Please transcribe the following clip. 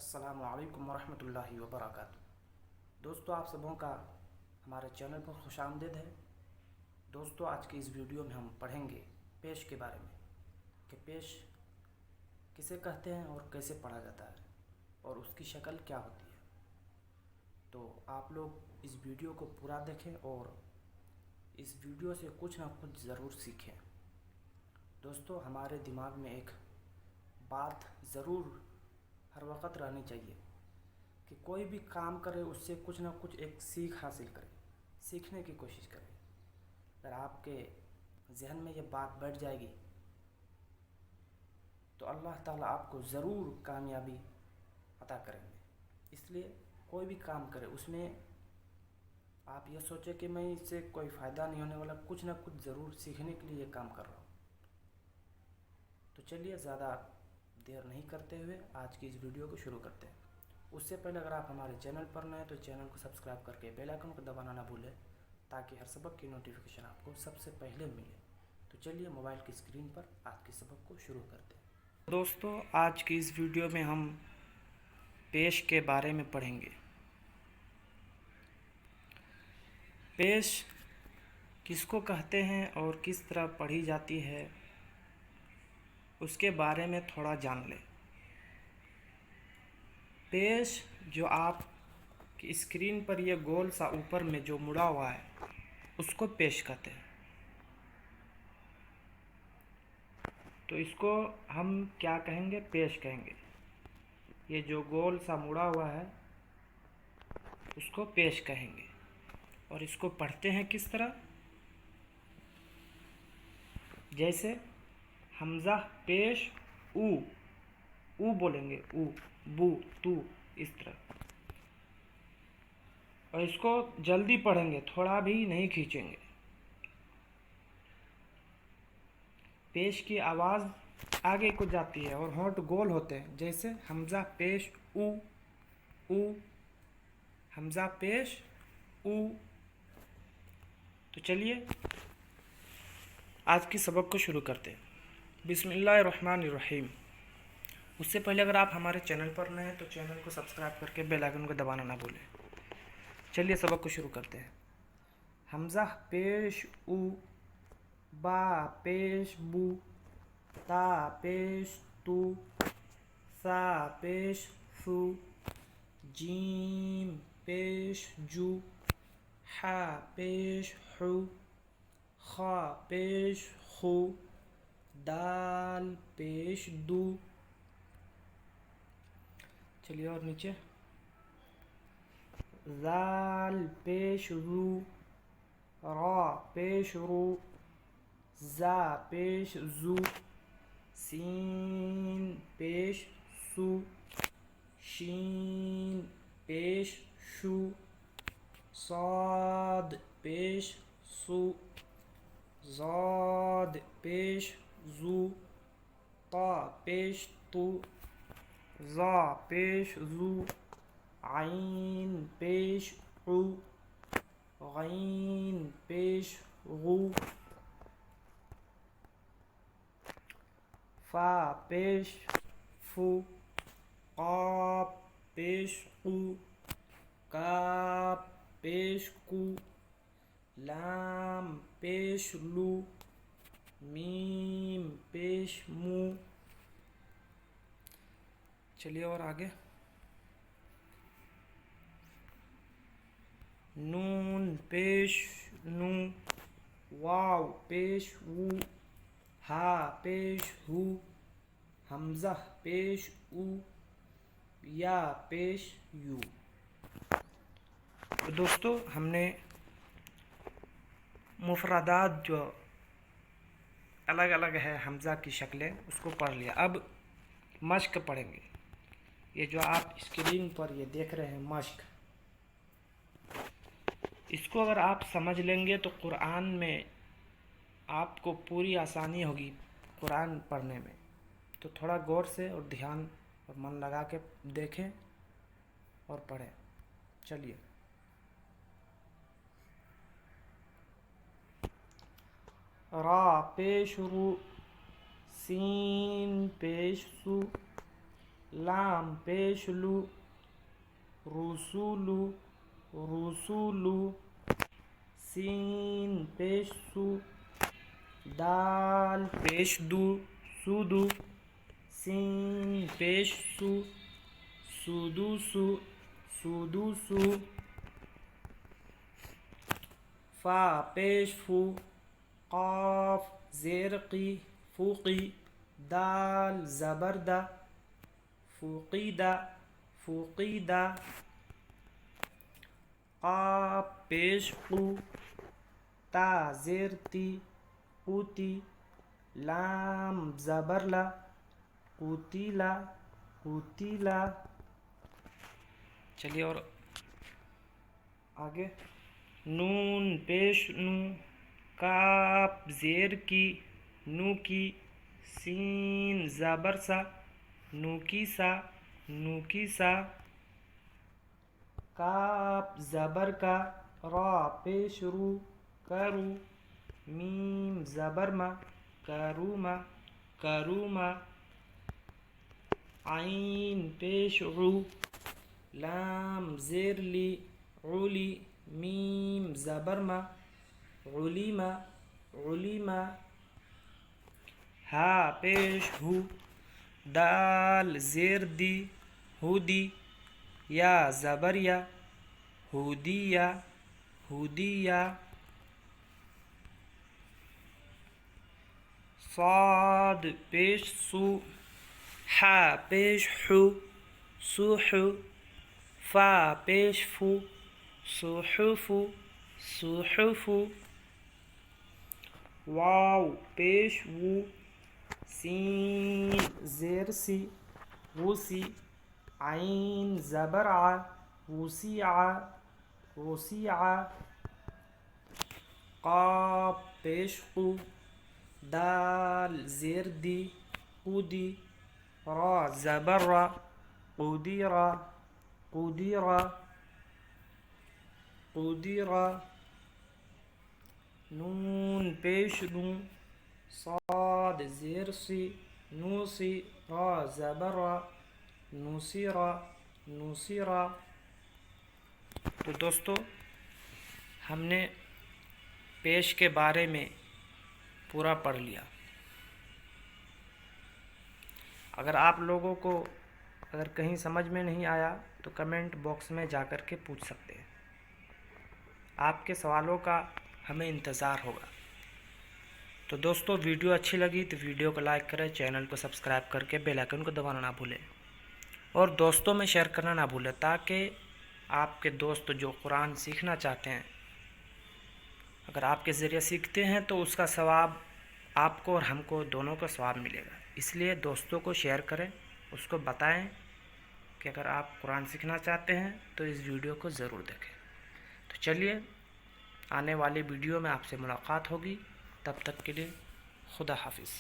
السلام علیکم ورحمۃ اللہ وبرکاتہ۔ دوستو، آپ سبوں کا ہمارے چینل پر خوش آمدید ہے۔ دوستو، آج کی اس ویڈیو میں ہم پڑھیں گے پیش کے بارے میں کہ پیش کسے کہتے ہیں اور کیسے پڑھا جاتا ہے اور اس کی شکل کیا ہوتی ہے۔ تو آپ لوگ اس ویڈیو کو پورا دیکھیں اور اس ویڈیو سے کچھ نہ کچھ ضرور سیکھیں۔ دوستو، ہمارے دماغ میں ایک بات ضرور ہر وقت رہنی چاہیے کہ کوئی بھی کام کرے اس سے کچھ نہ کچھ ایک سیکھ حاصل کرے، سیکھنے کی کوشش کرے۔ اگر آپ کے ذہن میں یہ بات بیٹھ جائے گی تو اللہ تعالیٰ آپ کو ضرور کامیابی عطا کریں گے۔ اس لیے کوئی بھی کام کرے اس میں آپ یہ سوچیں کہ میں اس سے کوئی فائدہ نہیں ہونے والا، کچھ نہ کچھ ضرور سیکھنے کے لیے یہ کام کر رہا ہوں۔ تو چلیے زیادہ دیر نہیں کرتے ہوئے آج کی اس ویڈیو کو شروع کرتے ہیں۔ اس سے پہلے اگر آپ ہمارے چینل پر نئے ہیں تو چینل کو سبسکرائب کر کے بیل آئکن کو دبانا نہ بھولیں تاکہ ہر سبق کی نوٹیفیکیشن آپ کو سب سے پہلے ملے۔ تو چلیے موبائل کی اسکرین پر آج کے سبق کو شروع کرتے ہیں۔ دوستو، آج کی اس ویڈیو میں ہم پیش کے بارے میں پڑھیں گے۔ پیش کس کو کہتے ہیں اور کس طرح پڑھی جاتی ہے اس کے بارے میں تھوڑا جان لیں۔ پیش جو آپ کی اسکرین پر یہ گول سا اوپر میں جو مڑا ہوا ہے اس کو پیش کہتے ہیں۔ تو اس کو ہم کیا کہیں گے؟ پیش کہیں گے۔ یہ جو گول سا مڑا ہوا ہے اس کو پیش کہیں گے۔ اور اس کو پڑھتے ہیں کس طرح؟ جیسے حمزہ پیش او، او بولیں گے، او، بو، تو، اس طرح۔ اور اس کو جلدی پڑھیں گے، تھوڑا بھی نہیں کھینچیں گے۔ پیش کی آواز آگے کو جاتی ہے اور ہونٹ گول ہوتے ہیں، جیسے حمزہ پیش او، او، حمزہ پیش او۔ تو چلیے آج کی سبق کو شروع کرتے ہیں۔ بسم اللہ الرحمن الرحیم۔ اس سے پہلے اگر آپ ہمارے چینل پر نئے ہیں تو چینل کو سبسکرائب کر کے بیل آئکن کو دبانا نہ بھولیں۔ چلیے سبق کو شروع کرتے ہیں۔ حمزہ پیش او، با پیش بو، تا پیش تو، سا پیش سو، جیم پیش جو، حا پیش حو، خا پیش خو، دال پیش دو۔ چلیے اور نیچے، زال پیش رو، را پیش رو، زا پیش زو، سین پیش سو، شین پیش شو، صاد پیش سو، ضاد پیش زو، طا پیش تو، ظا پیش زو، عین پیش عو، غین پیش غو، فا پیش فو، قاف پیش قو، کاف پیش کو، لام پیش لو، میم پیش مو۔ چلیے اور آگے، نون پیش نو، واو پیش وو، ہا پیش ہو، حمزہ پیش او، یا پیش یو۔ تو دوستو، ہم نے مفردات جو الگ الگ ہے حمزہ کی شکلیں اس کو پڑھ لیا۔ اب مشق پڑھیں گے۔ یہ جو آپ اسکرین پر یہ دیکھ رہے ہیں مشق، اس کو اگر آپ سمجھ لیں گے تو قرآن میں آپ کو پوری آسانی ہوگی قرآن پڑھنے میں۔ تو تھوڑا غور سے اور دھیان اور من لگا کے دیکھیں اور پڑھیں۔ چلیے، را پیش رو، سین پیش سو، لام پیش لو رسولو رسولو سین پیش سو دال پیش دو سودو سین پیش سو سودوسو سودوسو فا پیش فو قاف زیرقی فوقی دال زبردہ فوقیدہ فوقیدہ قاف پیش قو تا زیرتی قوتی لام زبرلا قوتیلا قوتیلا. چلیے اور آگے. نون پیش نو کاف زیر کی نو کی سین زبر سا نو کی سا نو کی سا کاف زبر کا را پیش رو کرو میم زبر ما کروما کروما عین پیش عو لام زیر لی علی میم زبر ما علیما علیما ہا پیش ہو دال زیر دی ہودی یا زبر یا ہودیا ہودیا صاد پیش سو حا پیش حو سوحو فا پیش فو صحفو صحفو واو پیش وو سین زیر سی وسی عین زبر ع وسیع وسیع قاف پیش قو دال زیر دی قودی را زبر را قودیرا قودیرا قودیرا نون پیش نو صاد زیر سی نوسی را زبر را نوسیرا نوسیرا. تو دوستو ہم نے پیش کے بارے میں پورا پڑھ لیا. اگر آپ لوگوں کو اگر کہیں سمجھ میں نہیں آیا تو کمنٹ باکس میں جا کر کے پوچھ سکتے ہیں. آپ کے سوالوں کا ہمیں انتظار ہوگا. تو دوستو ویڈیو اچھی لگی تو ویڈیو کو لائک کریں, چینل کو سبسکرائب کر کے بیل آئیکن کو دبانا نہ بھولیں اور دوستوں میں شیئر کرنا نہ بھولیں تاکہ آپ کے دوست جو قرآن سیکھنا چاہتے ہیں اگر آپ کے ذریعے سیکھتے ہیں تو اس کا ثواب آپ کو اور ہم کو دونوں کا ثواب ملے گا. اس لیے دوستوں کو شیئر کریں, اس کو بتائیں کہ اگر آپ قرآن سیکھنا چاہتے ہیں تو اس ویڈیو کو ضرور دیکھیں. تو چلیے آنے والی ویڈیو میں آپ سے ملاقات ہوگی. تب تک کے لیے خدا حافظ.